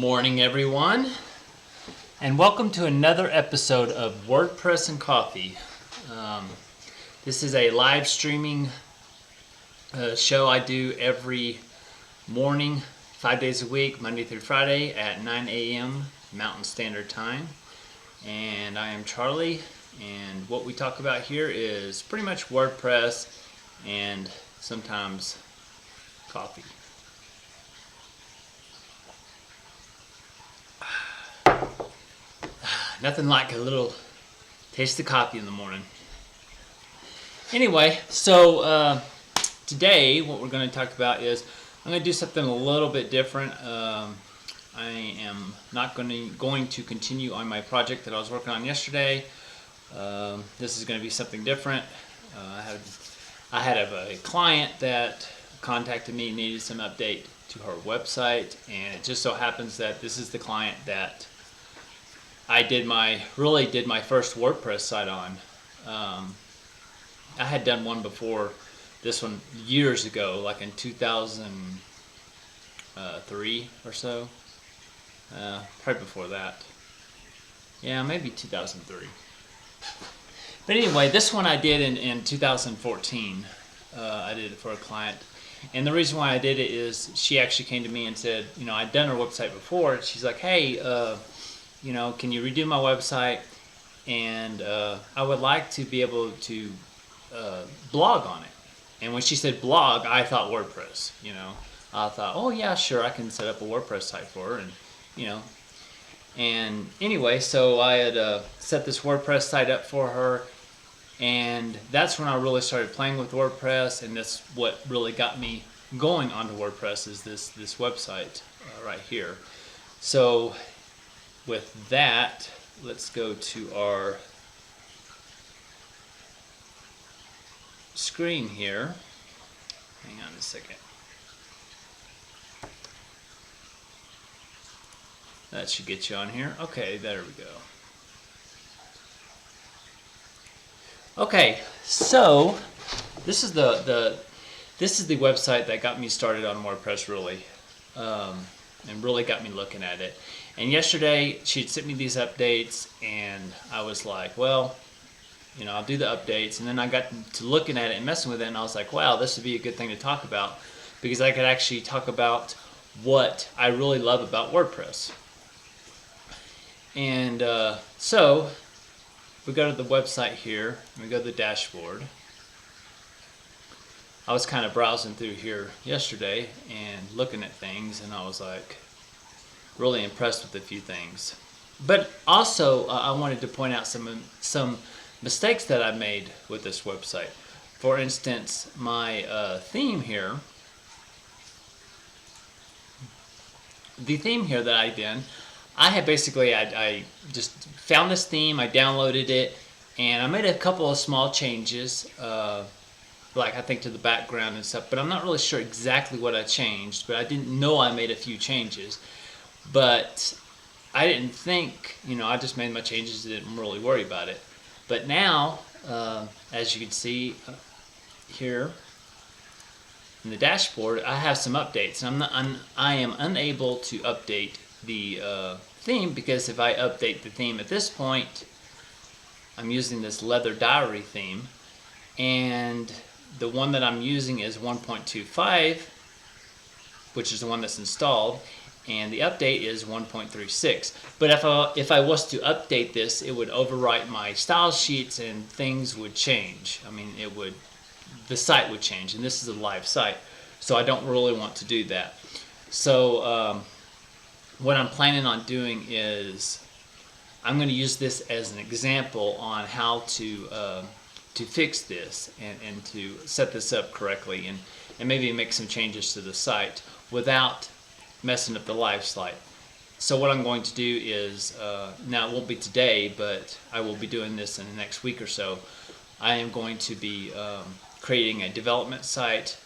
morning, everyone, and welcome to another episode of WordPress and Coffee. This is a live streaming show I do every morning, 5 days a week, Monday through Friday at 9 a.m. Mountain Standard Time. And I am Charlie, and what we talk about here is pretty much WordPress and sometimes coffee. Nothing like a little taste of coffee in the morning. Anyway, so today what we're going to talk about is I'm going to do something a little bit different. I am not going to continue on my project that I was working on yesterday. This is going to be something different. I had a client that contacted me, needed some update to her website, and it just so happens that this is the client that I really did my first WordPress site on. I had done one before this one years ago, like in 2003 or so. Probably before that. Yeah, maybe 2003. But anyway, this one I did in 2014. I did it for a client. And the reason why I did it is she actually came to me and said, you know, I'd done her website before. She's like, hey, you know, can you redo my website? And I would like to be able to blog on it. And when she said blog, I thought WordPress. You know, I thought, oh yeah, sure, I can set up a WordPress site for her, and you know. And anyway, so I had set this WordPress site up for her, and that's when I really started playing with WordPress, and that's what really got me going onto WordPress is this website right here. So with that, let's go to our screen here. Hang on a second. That should get you on here. Okay, there we go. Okay, so this is the website that got me started on WordPress really, and really got me looking at it. And yesterday she'd sent me these updates, and I was like, well, you know, I'll do the updates. And then I got to looking at it and messing with it, and I was like, wow, this would be a good thing to talk about, because I could actually talk about what I really love about WordPress. And so we go to the website here, and we go to the dashboard. I was kind of browsing through here yesterday and looking at things, and I was like really impressed with a few things. But also I wanted to point out some mistakes that I made with this website. For instance, my theme here, the theme here that I did, I just found this theme, I downloaded it, and I made a couple of small changes, like I think to the background and stuff, but I'm not really sure exactly what I changed, but I didn't know I made a few changes. But I didn't think, you know, I just made my changes, didn't really worry about it. But now, as you can see here in the dashboard, I have some updates. I am unable to update the theme, because if I update the theme at this point, I'm using this leather diary theme, and the one that I'm using is 1.25, which is the one that's installed, and the update is 1.36. But if I was to update this, it would overwrite my style sheets and things would change. I mean, the site would change, and this is a live site, so I don't really want to do that. So what I'm planning on doing is I'm going to use this as an example on how to fix this and to set this up correctly, and maybe make some changes to the site without messing up the live site. So what I'm going to do is, now it won't be today, but I will be doing this in the next week or so. I am going to be creating a development site,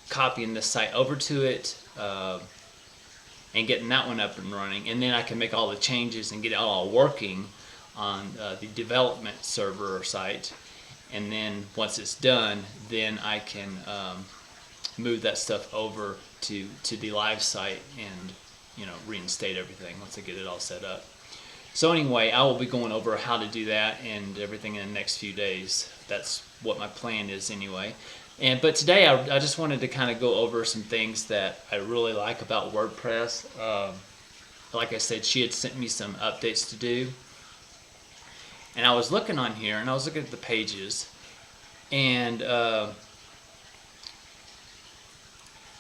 copying this site over to it, and getting that one up and running, and then I can make all the changes and get it all working on the development server or site. And then once it's done, then I can move that stuff over to the live site and reinstate everything once I get it all set up. So anyway, I will be going over how to do that and everything in the next few days. That's what my plan is anyway. But today I just wanted to kind of go over some things that I really like about WordPress. Like I said, she had sent me some updates to do. And I was looking on here, and I was looking at the pages, and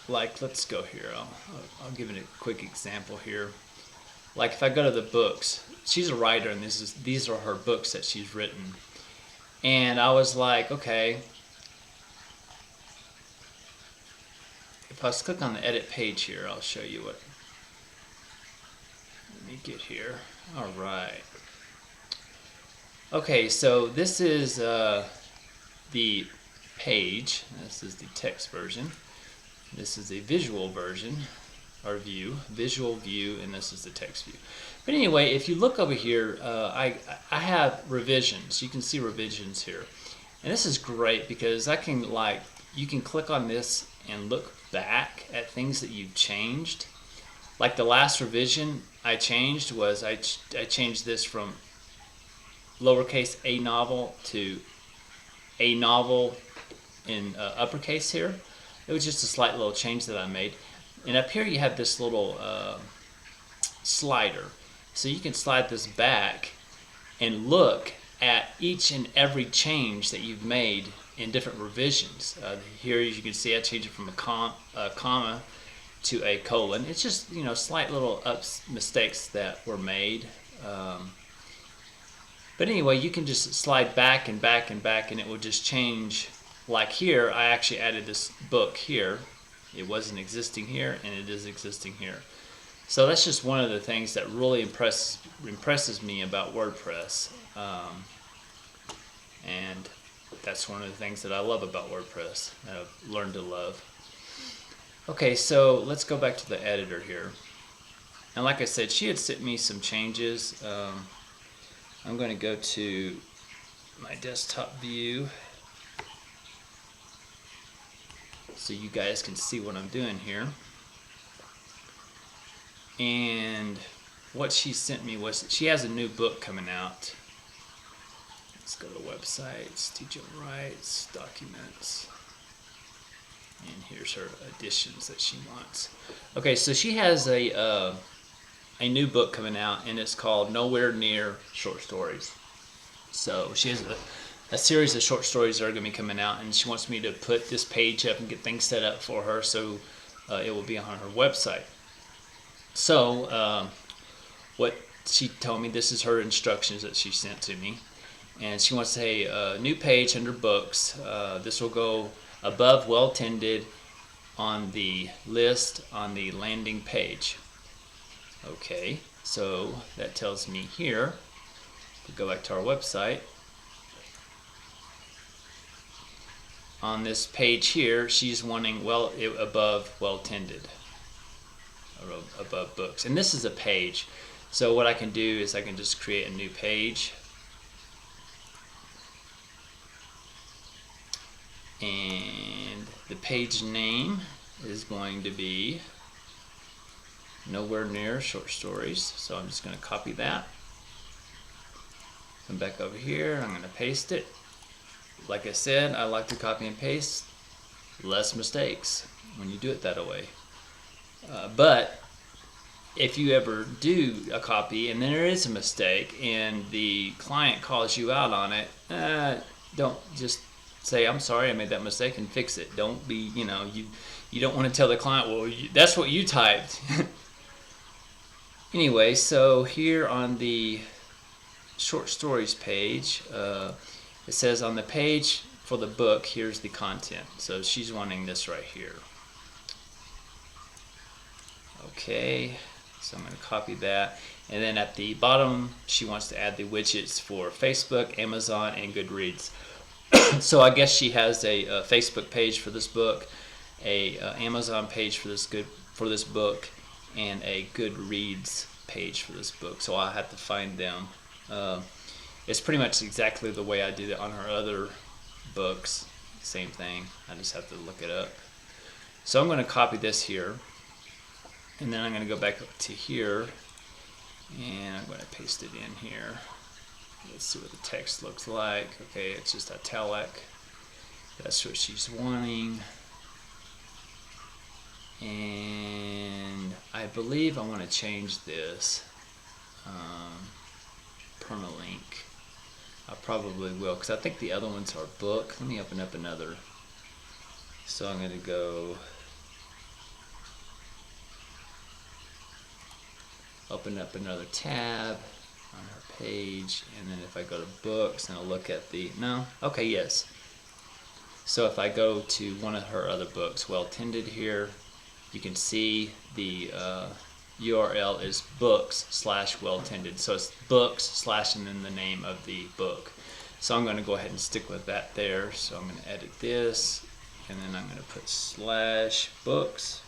like, let's go here. I'll give it a quick example here. Like if I go to the books, she's a writer, and these are her books that she's written. And I was like, okay, if I click on the edit page here, I'll show you what. Let me get here. All right. Okay, so this is the page. This is the text version. This is the visual version, or view, visual view, and this is the text view. But anyway, if you look over here, I have revisions. You can see revisions here. And this is great because you can click on this and look back at things that you've changed. Like the last revision I changed was I changed this from lowercase a novel to a novel in uppercase here. It was just a slight little change that I made. And up here you have this little slider. So you can slide this back and look at each and every change that you've made in different revisions. Here as you can see I changed it from a comma to a colon. It's just, slight little mistakes that were made. But anyway, you can just slide back and back and back, and it will just change. Like here, I actually added this book here. It wasn't existing here, and it is existing here. So that's just one of the things that really impresses me about WordPress. And that's one of the things that I love about WordPress, that I've learned to love. Okay, so let's go back to the editor here. And like I said, she had sent me some changes. I'm going to go to my desktop view so you guys can see what I'm doing here. And what she sent me was, she has a new book coming out. Let's go to websites, teach rights, documents. And here's her editions that she wants. Okay, so she has a new book coming out, and it's called Nowhere Near Short Stories. So she has a series of short stories that are going to be coming out, and she wants me to put this page up and get things set up for her so it will be on her website. So what she told me, this is her instructions that she sent to me, and she wants a new page under books. This will go above well tended on the list on the landing page. Okay, so that tells me here, we go back to our website. On this page here, she's wanting above well tended, or above books. And this is a page. So what I can do is I can just create a new page. And the page name is going to be Nowhere Near Short Stories. So I'm just going to copy that. Come back over here. I'm going to paste it. Like I said, I like to copy and paste. Less mistakes when you do it that way. But if you ever do a copy and then there is a mistake and the client calls you out on it, don't just say, I'm sorry, I made that mistake, and fix it. Don't be, you don't want to tell the client, well, that's what you typed. Anyway, so here on the short stories page, it says on the page for the book, here's the content. So she's wanting this right here. Okay, so I'm going to copy that. And then at the bottom, she wants to add the widgets for Facebook, Amazon, and Goodreads. So I guess she has a Facebook page for this book, a Amazon page for this book, and a Goodreads page for this book. So I'll have to find them. It's pretty much exactly the way I did it on her other books. Same thing. I just have to look it up. So I'm going to copy this here. And then I'm going to go back up to here, and I'm going to paste it in here. Let's see what the text looks like. Okay, it's just italic. That's what she's wanting. And I believe I want to change this permalink. I probably will, because I think the other ones are book. Let me open up another. So I'm going to go open up another tab on her page, and then if I go to books and I'll look at the, no, okay, yes. So if I go to one of her other books, Well Tended here, you can see the URL is books/Well Tended. So it's books/ and then the name of the book. So I'm going to go ahead and stick with that there. So I'm going to edit this, and then I'm going to put /books/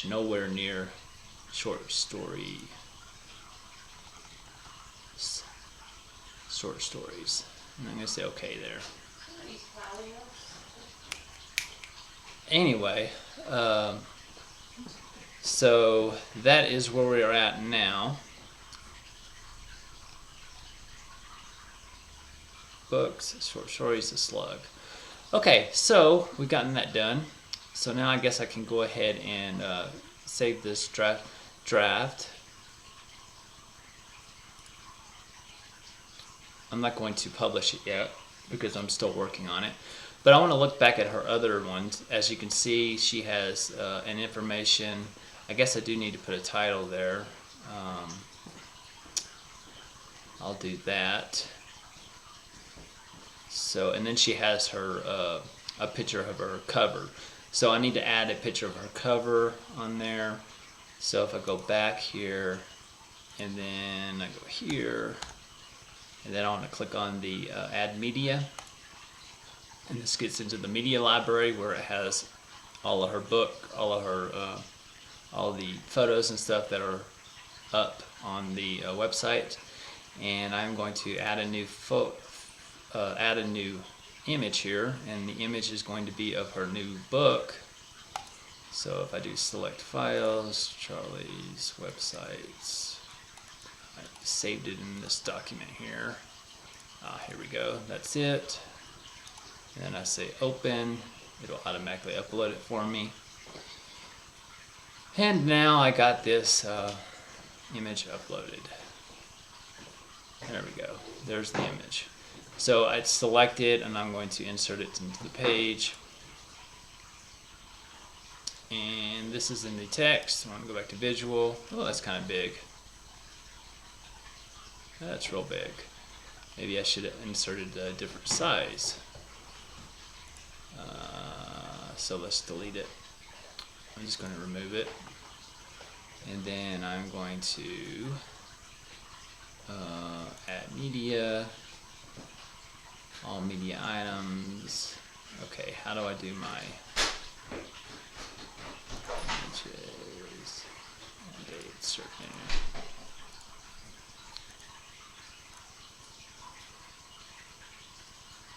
nowhere near short stories. And I'm going to say okay there. Anyway, so that is where we are at now. Books, short stories, a slug. Okay, so we've gotten that done. So now I guess I can go ahead and save this draft. I'm not going to publish it yet because I'm still working on it. But I want to look back at her other ones. As you can see, she has an information. I guess I do need to put a title there. I'll do that. So, and then she has her a picture of her cover. So I need to add a picture of her cover on there. So if I go back here, and then I go here, and then I want to click on the add media. And this gets into the media library where it has all of her book, all the photos and stuff that are up on the website. And I'm going to add a new image here, and the image is going to be of her new book. So if I do select files, Charlie's websites, I saved it in this document here. Here we go, that's it. And then I say open, it'll automatically upload it for me. And now I got this image uploaded. There we go, there's the image. So I select it, and I'm going to insert it into the page. And this is in the text. I want to go back to visual. Oh, that's kind of big. That's real big. Maybe I should have inserted a different size. So let's delete it. I'm just going to remove it. And then I'm going to add media, all media items. Okay, how do I do my images and date certain?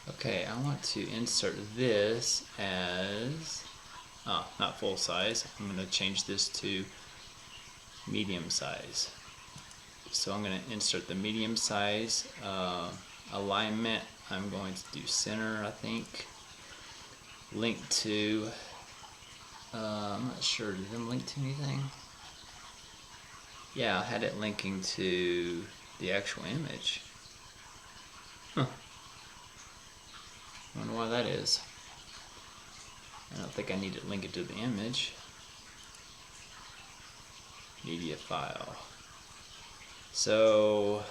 Okay, I want to insert this as, not full size. I'm going to change this to medium size. So I'm going to insert the medium size alignment. I'm going to do center, I think. Link to, I'm not sure, did it link to anything? Yeah, I had it linking to the actual image. Huh. I wonder why that is. I don't think I need to link it to the image. Media file. So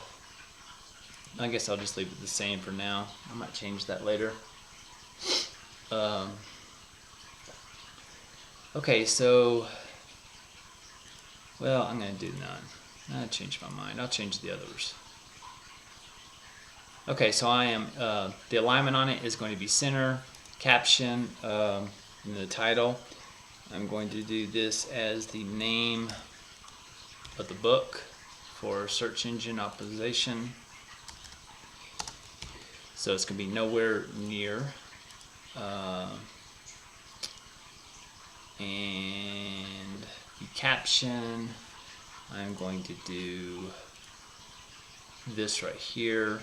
I guess I'll just leave it the same for now. I might change that later. Okay, so, well, I'm going to do none. I changed my mind. I'll change the others. Okay, so I am, the alignment on it is going to be center, caption, in the title. I'm going to do this as the name of the book for search engine optimization. So it's going to be nowhere near And the caption, I'm going to do this right here.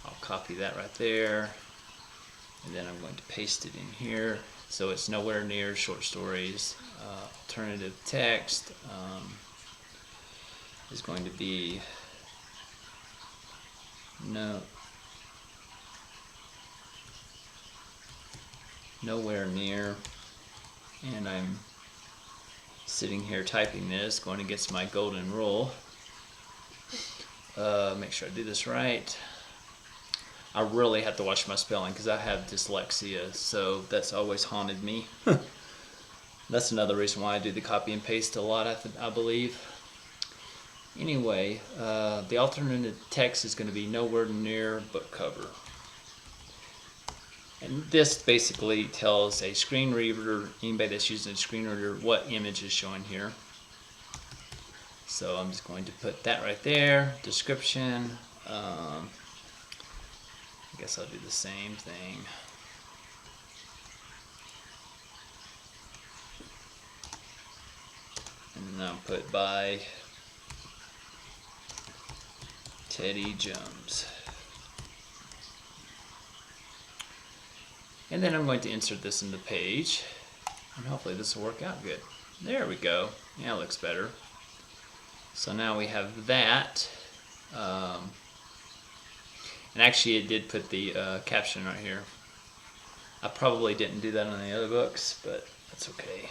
I'll copy that right there, and then I'm going to paste it in here. So it's nowhere near short stories. Alternative text is going to be nowhere near, and I'm sitting here typing this, going against my golden rule. Make sure I do this right. I really have to watch my spelling because I have dyslexia, so that's always haunted me. That's another reason why I do the copy and paste a lot, I believe. Anyway, the alternative text is going to be nowhere near book cover. And this basically tells a screen reader, anybody that's using a screen reader, what image is showing here. So I'm just going to put that right there. Description. I guess I'll do the same thing. And then I'll put by Teddy Jones. And then I'm going to insert this in the page. And hopefully this will work out good. There we go. Yeah, it looks better. So now we have that. And actually it did put the caption right here. I probably didn't do that on the other books, but that's okay.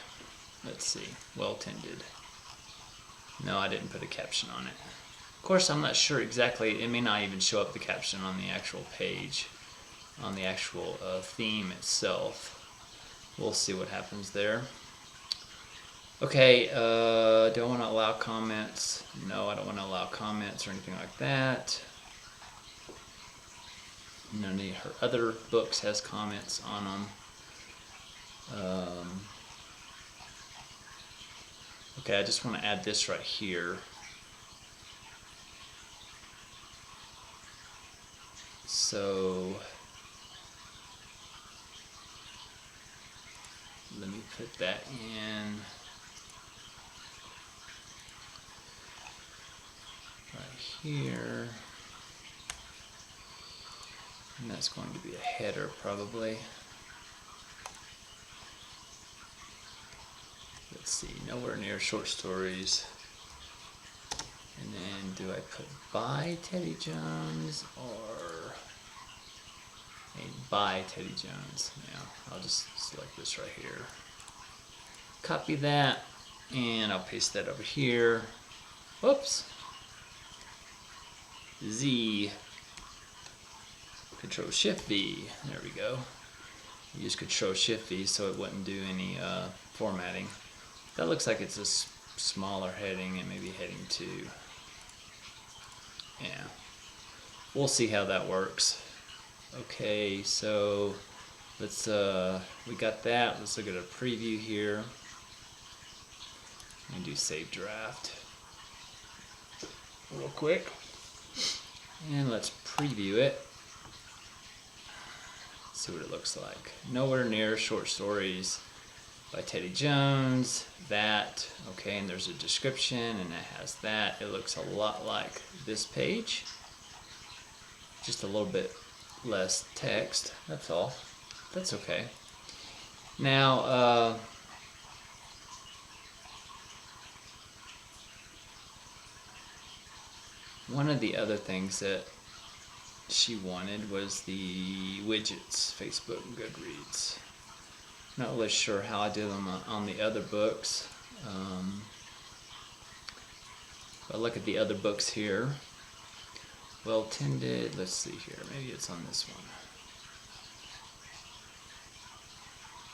Let's see. Well tended. No, I didn't put a caption on it. Of course, I'm not sure exactly. It may not even show up the caption on the actual page, on the actual theme itself. We'll see what happens there. Okay, do I want to allow comments? No, I don't want to allow comments or anything like that. None of her other books has comments on them. Okay, I just want to add this right here. So let me put that in right here. And that's going to be a header probably. Let's see, nowhere near short stories. And then do I put by Teddy Jones or by Teddy Jones? Yeah, I'll just select this right here. Copy that and I'll paste that over here. Whoops. Z. Control Shift V. There we go. Use Control Shift V so it wouldn't do any formatting. That looks like it's a smaller heading and maybe heading 2. Yeah. We'll see how that works. Okay, so let's we got that. Let's look at a preview here. And do save draft real quick. And let's preview it. See what it looks like. Nowhere near short stories by Teddy Jones. That, okay, and there's a description and it has that. It looks a lot like this page. Just a little bit less text, that's all. That's okay. Now, one of the other things that she wanted was the widgets, Facebook and Goodreads. Not really sure how I did them on the other books. But look at the other books here. Well tended, let's see here, maybe it's on this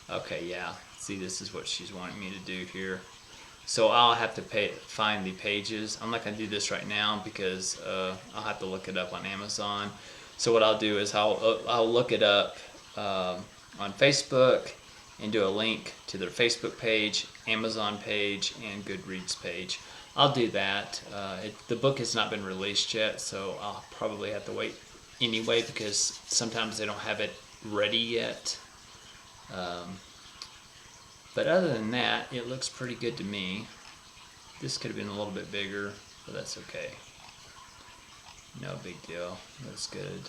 one. Okay, yeah, see, this is what she's wanting me to do here. So I'll have to find the pages. I'm not going to do this right now because I'll have to look it up on Amazon. So what I'll do is I'll look it up on Facebook and do a link to their Facebook page, Amazon page, and Goodreads page. I'll do that. The book has not been released yet, so I'll probably have to wait anyway because sometimes they don't have it ready yet. But other than that, it looks pretty good to me. This could have been a little bit bigger, but that's okay. No big deal. Looks good.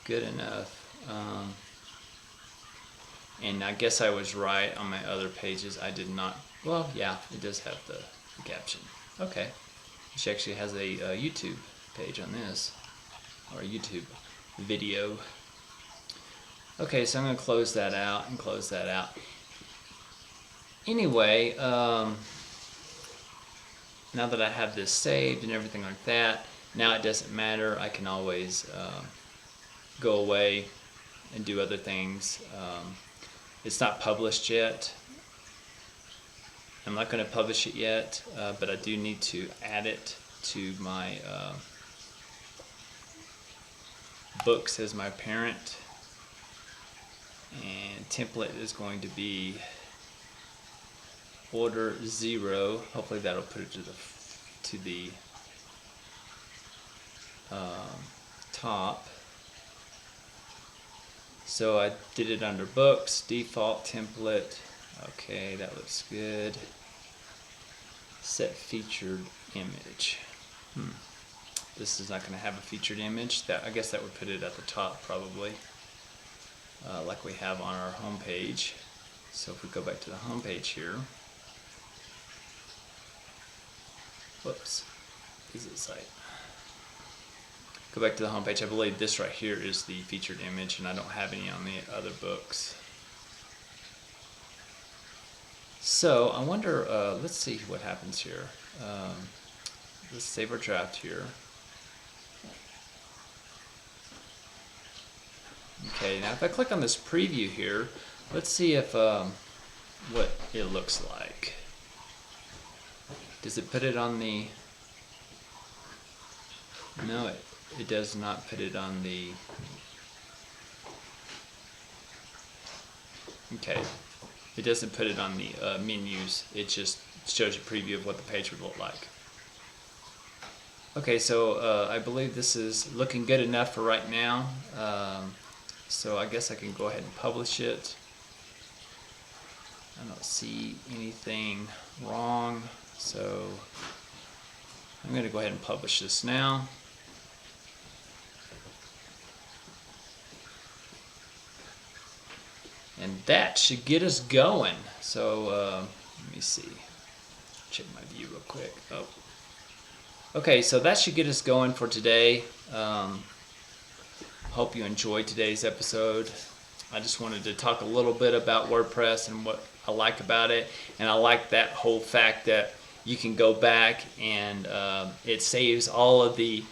Good enough. And I guess I was right on my other pages. I did not. Well, yeah, it does have the caption. Okay. She actually has a YouTube page on this, or a YouTube video. Okay, so I'm going to close that out and close that out. Anyway, now that I have this saved and everything like that, now it doesn't matter. I can always go away and do other things. It's not published yet. I'm not going to publish it yet, but I do need to add it to my books as my parent. And template is going to be order 0. Hopefully that'll put it to the top. So I did it under books, default template. Okay, that looks good. Set featured image. This is not going to have a featured image. I guess that would put it at the top probably, like we have on our home page. So if we go back to the home page here, whoops, visit site. Go back to the home page. I believe this right here is the featured image, and I don't have any on the other books. So I wonder, let's see what happens here. Let's save our draft here. Okay, now if I click on this preview here, let's see if what it looks like. Does it put it on the... No, it does not put it on the... Okay, it doesn't put it on the menus. It just shows you a preview of what the page would look like. Okay, so I believe this is looking good enough for right now. So I guess I can go ahead and publish it. I don't see anything wrong, so I'm going to go ahead and publish this now. And that should get us going. So let me see. Check my view real quick. Oh. Okay, so that should get us going for today. Hope you enjoyed today's episode. I just wanted to talk a little bit about WordPress and what I like about it. And I like that whole fact that you can go back and it saves all of the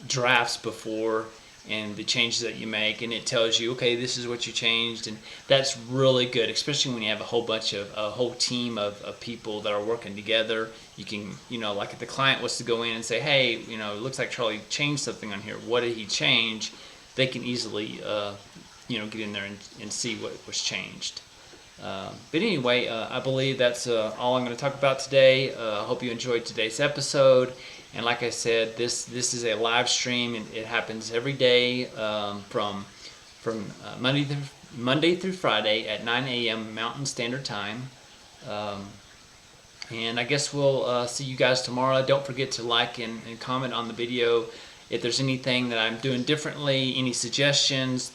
drafts before and the changes that you make, and it tells you, okay, this is what you changed, and that's really good, especially when you have a whole team of people that are working together. You can, like if the client wants to go in and say, hey, it looks like Charlie changed something on here. What did he change? They can easily, get in there and see what was changed. But anyway, I believe that's all I'm going to talk about today. I hope you enjoyed today's episode. And like I said, this is a live stream, and it happens every day from Monday through Friday at 9 a.m. Mountain Standard Time. And I guess we'll see you guys tomorrow. Don't forget to like and comment on the video. If there's anything that I'm doing differently, any suggestions,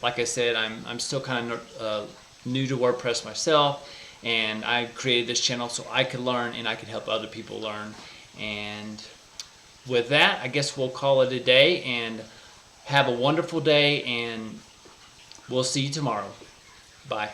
like I said, I'm still kind of new to WordPress myself, and I created this channel so I could learn and I could help other people learn. And with that, I guess we'll call it a day, and have a wonderful day, and we'll see you tomorrow. Bye.